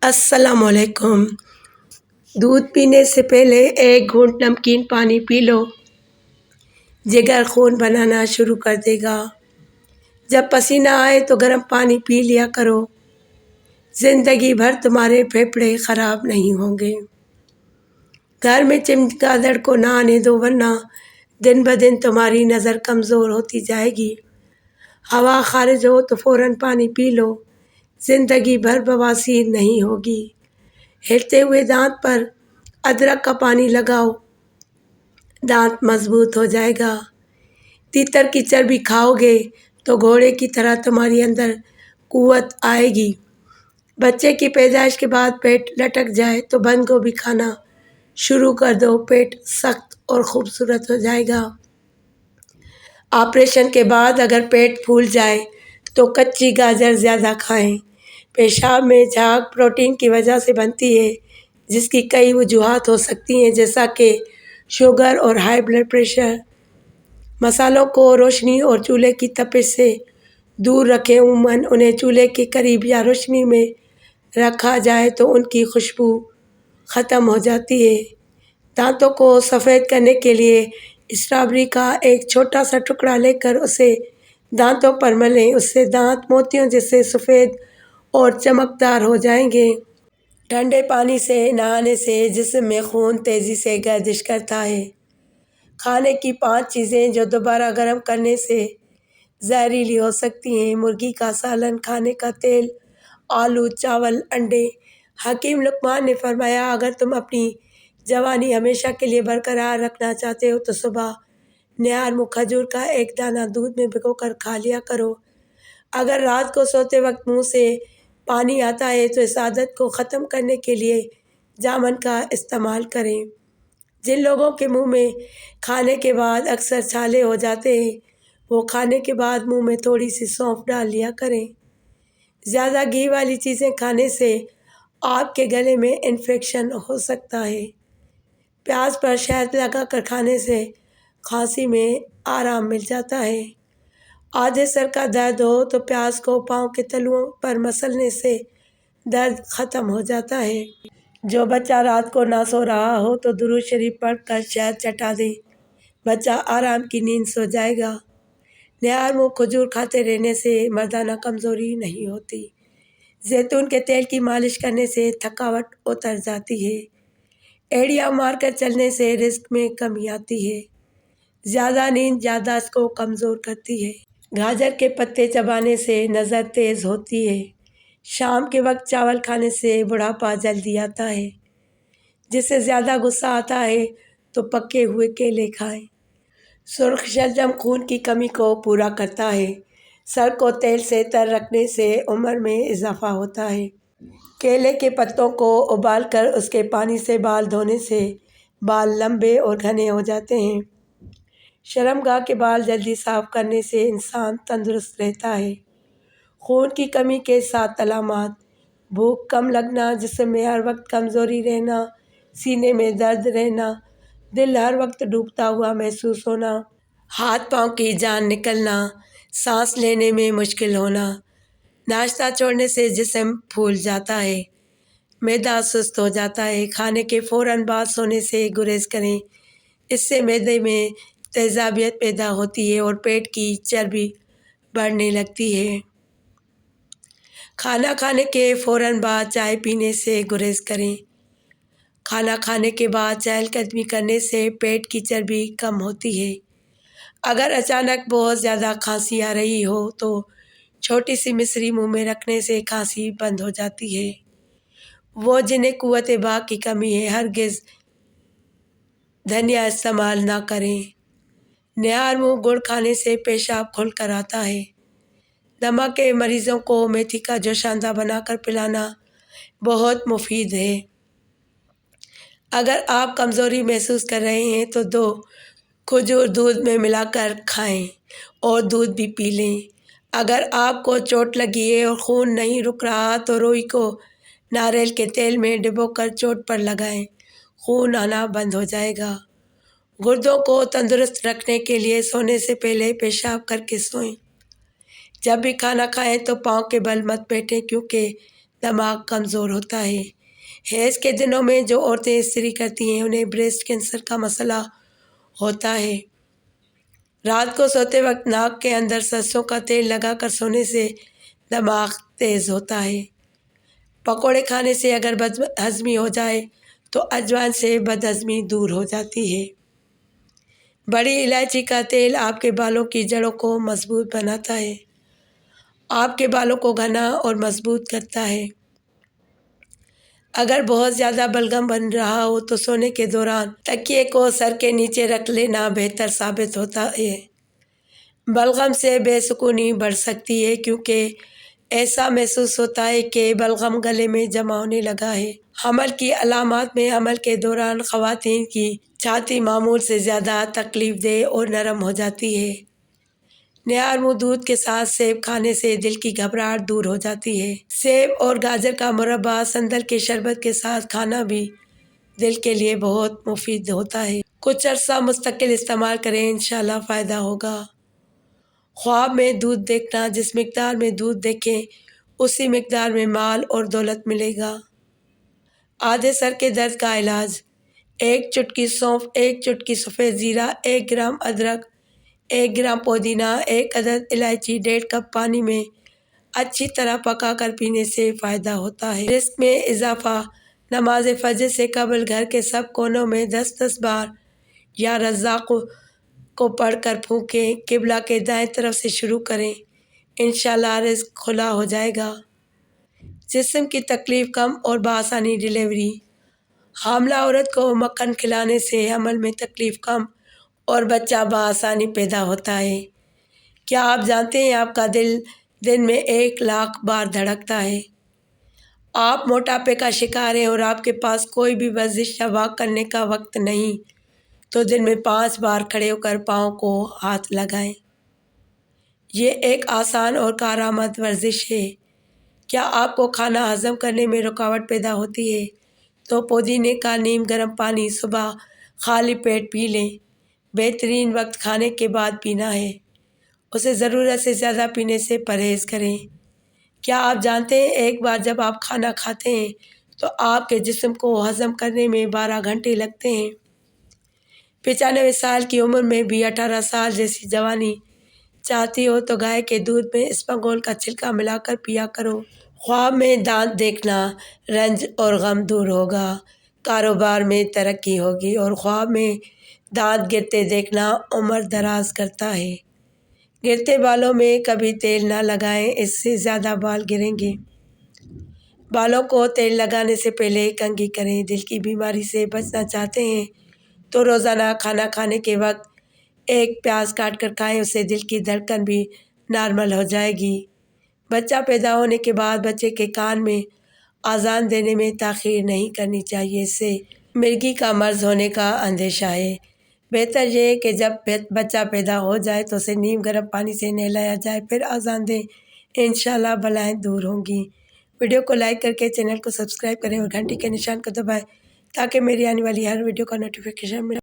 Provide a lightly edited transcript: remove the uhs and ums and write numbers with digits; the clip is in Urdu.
السلام علیکم۔ دودھ پینے سے پہلے 1 گھونٹ نمکین پانی پی لو، جگر خون بنانا شروع کر دے گا۔ جب پسینہ آئے تو گرم پانی پی لیا کرو، زندگی بھر تمہارے پھیپھڑے خراب نہیں ہوں گے۔ گھر میں چمگادڑ کو نہ آنے دو، ورنہ دن بدن تمہاری نظر کمزور ہوتی جائے گی۔ ہوا خارج ہو تو فوراً پانی پی لو، زندگی بھر بواسیر نہیں ہوگی۔ ہلتے ہوئے دانت پر ادرک کا پانی لگاؤ، دانت مضبوط ہو جائے گا۔ تیتر کی چربی کھاؤ گے تو گھوڑے کی طرح تمہاری اندر قوت آئے گی۔ بچے کی پیدائش کے بعد پیٹ لٹک جائے تو بند گوبھی کھانا شروع کر دو، پیٹ سخت اور خوبصورت ہو جائے گا۔ آپریشن کے بعد اگر پیٹ پھول جائے تو کچی گاجر زیادہ کھائیں۔ پیشاب میں جھاگ پروٹین کی وجہ سے بنتی ہے، جس کی کئی وجوہات ہو سکتی ہیں، جیسا کہ شوگر اور ہائی بلڈ پریشر۔ مسالوں کو روشنی اور چولہے کی تپش سے دور رکھیں، عموماً انہیں چولہے کے قریب یا روشنی میں رکھا جائے تو ان کی خوشبو ختم ہو جاتی ہے۔ دانتوں کو سفید کرنے کے لیے اسٹرابیری کا ایک چھوٹا سا ٹکڑا لے کر اسے دانتوں پر ملیں، اس سے دانت موتیوں جیسے سفید اور چمکدار ہو جائیں گے۔ ٹھنڈے پانی سے نہانے سے جسم میں خون تیزی سے گردش کرتا ہے۔ کھانے کی 5 چیزیں جو دوبارہ گرم کرنے سے زہریلی ہو سکتی ہیں: مرغی کا سالن، کھانے کا تیل، آلو، چاول، انڈے۔ حکیم لقمان نے فرمایا، اگر تم اپنی جوانی ہمیشہ کے لیے برقرار رکھنا چاہتے ہو تو صبح نیار منہ کھجور کا ایک دانہ دودھ میں بھگو کر کھا لیا کرو۔ اگر رات کو سوتے وقت منہ سے پانی آتا ہے تو اس عادت کو ختم کرنے کے لیے جامن کا استعمال کریں۔ جن لوگوں کے منہ میں کھانے کے بعد اکثر چھالے ہو جاتے ہیں، وہ کھانے کے بعد منہ میں تھوڑی سی سونف ڈال لیا کریں۔ زیادہ گھی والی چیزیں کھانے سے آپ کے گلے میں انفیکشن ہو سکتا ہے۔ پیاز پر شہد لگا کر کھانے سے کھانسی میں آرام مل جاتا ہے۔ آدھے سر کا درد ہو تو پیاز کو پاؤں کے تلوؤں پر مسلنے سے درد ختم ہو جاتا ہے۔ جو بچہ رات کو نہ سو رہا ہو تو درود شریف پڑھ کر شہد چٹا دیں، بچہ آرام کی نیند سو جائے گا۔ نیار منہ کھجور کھاتے رہنے سے مردانہ کمزوری نہیں ہوتی۔ زیتون کے تیل کی مالش کرنے سے تھکاوٹ اتر جاتی ہے۔ ایڑیاں مار کر چلنے سے رزق میں کمی آتی ہے۔ زیادہ نیند یادداشت کو کمزور کرتی ہے۔ گاجر کے پتے چبانے سے نظر تیز ہوتی ہے۔ شام کے وقت چاول کھانے سے بڑھاپا جلدی آتا ہے۔ جسے زیادہ غصہ آتا ہے تو پکے ہوئے کیلے کھائیں۔ سرخ شلجم خون کی کمی کو پورا کرتا ہے۔ سر کو تیل سے تر رکھنے سے عمر میں اضافہ ہوتا ہے۔ کیلے کے پتوں کو ابال کر اس کے پانی سے بال دھونے سے بال لمبے اور گھنے ہو جاتے ہیں۔ شرمگاہ کے بال جلدی صاف کرنے سے انسان تندرست رہتا ہے۔ خون کی کمی کے 7 علامات: بھوک کم لگنا، جسم میں ہر وقت کمزوری رہنا، سینے میں درد رہنا، دل ہر وقت ڈوبتا ہوا محسوس ہونا، ہاتھ پاؤں کی جان نکلنا، سانس لینے میں مشکل ہونا۔ ناشتہ چھوڑنے سے جسم پھول جاتا ہے، معدہ سست ہو جاتا ہے۔ کھانے کے فوراً بعد سونے سے گریز کریں، اس سے معدے میں تیزابیت پیدا ہوتی ہے اور پیٹ کی چربی بڑھنے لگتی ہے۔ کھانا کھانے کے فوراً بعد چائے پینے سے گریز کریں۔ کھانا کھانے کے بعد چہل قدمی کرنے سے پیٹ کی چربی کم ہوتی ہے۔ اگر اچانک بہت زیادہ کھانسی آ رہی ہو تو چھوٹی سی مصری منہ میں رکھنے سے کھانسی بند ہو جاتی ہے۔ وہ جنہیں قوت باک کی کمی ہے، ہرگز دھنیا استعمال نہ کریں۔ نیار منہ گڑ کھانے سے پیشاب کھل کر آتا ہے۔ دمہ کے مریضوں کو میتھی کا جوشاندہ بنا کر پلانا بہت مفید ہے۔ اگر آپ کمزوری محسوس کر رہے ہیں تو 2 کھجور دودھ میں ملا کر کھائیں اور دودھ بھی پی لیں۔ اگر آپ کو چوٹ لگی ہے اور خون نہیں رک رہا تو روئی کو ناریل کے تیل میں ڈبو کر چوٹ پر لگائیں، خون آنا بند ہو جائے گا۔ گردوں کو تندرست رکھنے کے لیے سونے سے پہلے پیشاب کر کے سوئیں۔ جب بھی کھانا کھائیں تو پاؤں کے بل مت بیٹھیں، کیونکہ دماغ کمزور ہوتا ہے۔ حیض کے دنوں میں جو عورتیں استری کرتی ہیں انہیں بریسٹ کینسر کا مسئلہ ہوتا ہے۔ رات کو سوتے وقت ناک کے اندر سرسوں کا تیل لگا کر سونے سے دماغ تیز ہوتا ہے۔ پکوڑے کھانے سے اگر بد ہضمی ہو جائے تو اجوائن سے بد ہضمی دور ہو جاتی ہے۔ بڑی الائچی کا تیل آپ کے بالوں کی جڑوں کو مضبوط بناتا ہے، آپ کے بالوں کو گھنا اور مضبوط کرتا ہے۔ اگر بہت زیادہ بلغم بن رہا ہو تو سونے کے دوران تکیے کو سر کے نیچے رکھ لینا بہتر ثابت ہوتا ہے۔ بلغم سے بے سکونی بڑھ سکتی ہے کیونکہ ایسا محسوس ہوتا ہے کہ بلغم گلے میں جمع ہونے لگا ہے۔ حمل کی علامات میں حمل کے دوران خواتین کی چھاتی معمول سے زیادہ تکلیف دہ اور نرم ہو جاتی ہے۔ نیار منہ دودھ کے ساتھ سیب کھانے سے دل کی گھبراہٹ دور ہو جاتی ہے۔ سیب اور گاجر کا مربع سندل کے شربت کے ساتھ کھانا بھی دل کے لیے بہت مفید ہوتا ہے۔ کچھ عرصہ مستقل استعمال کریں، انشاءاللہ فائدہ ہوگا۔ خواب میں دودھ دیکھنا، جس مقدار میں دودھ دیکھیں اسی مقدار میں مال اور دولت ملے گا۔ آدھے سر کے درد کا علاج: 1 چٹکی سونف، 1 چٹکی سفید زیرہ، 1 گرام ادرک، 1 گرام پودینہ، 1 عدد الائچی 1.5 کپ پانی میں اچھی طرح پکا کر پینے سے فائدہ ہوتا ہے۔ رزق میں اضافہ: نماز فجر سے قبل گھر کے سب کونوں میں 10 بار یا رزاق کو پڑھ کر پھونکیں۔ قبلہ کے دائیں طرف سے شروع کریں، انشاءاللہ رزق کھلا ہو جائے گا۔ جسم کی تکلیف کم اور بآسانی ڈیلیوری: حاملہ عورت کو مکھن کھلانے سے حمل میں تکلیف کم اور بچہ بآسانی پیدا ہوتا ہے۔ کیا آپ جانتے ہیں آپ کا دل دن میں 1 لاکھ بار دھڑکتا ہے؟ آپ موٹاپے کا شکار ہیں اور آپ کے پاس کوئی بھی ورزش یا واک کرنے کا وقت نہیں تو دن میں 5 بار کھڑے ہو کر پاؤں کو ہاتھ لگائیں۔ یہ ایک آسان اور کارآمد ورزش ہے۔ کیا آپ کو کھانا ہضم کرنے میں رکاوٹ پیدا ہوتی ہے تو پودینے کا نیم گرم پانی صبح خالی پیٹ پی لیں۔ بہترین وقت کھانے کے بعد پینا ہے، اسے ضرورت سے زیادہ پینے سے پرہیز کریں۔ کیا آپ جانتے ہیں ایک بار جب آپ کھانا کھاتے ہیں تو آپ کے جسم کو ہضم کرنے میں 12 گھنٹے لگتے ہیں۔ 95 سال کی عمر میں بھی 18 سال جیسی جوانی چاہتی ہو تو گائے کے دودھ میں اسپاغول کا چھلکا ملا کر پیا کرو۔ خواب میں دانت دیکھنا: رنج اور غم دور ہوگا، کاروبار میں ترقی ہوگی اور خواب میں دانت گرتے دیکھنا عمر دراز کرتا ہے۔ گرتے بالوں میں کبھی تیل نہ لگائیں، اس سے زیادہ بال گریں گے۔ بالوں کو تیل لگانے سے پہلے کنگھی کریں۔ دل کی بیماری سے بچنا چاہتے ہیں تو روزانہ کھانا کھانے کے وقت 1 پیاز کاٹ کر کھائیں، اس سے دل کی دھڑکن بھی نارمل ہو جائے گی۔ بچہ پیدا ہونے کے بعد بچے کے کان میں اذان دینے میں تاخیر نہیں کرنی چاہیے، اس سے مرگی کا مرض ہونے کا اندیشہ ہے۔ بہتر یہ ہے کہ جب بچہ پیدا ہو جائے تو اسے نیم گرم پانی سے نہلایا جائے پھر اذان دیں، انشاءاللہ بلائیں دور ہوں گی۔ ویڈیو کو لائک کر کے چینل کو سبسکرائب کریں اور گھنٹی کے نشان کو دبائیں تاکہ میری آنے والی ہر ویڈیو کا نوٹیفیکیشن ملے۔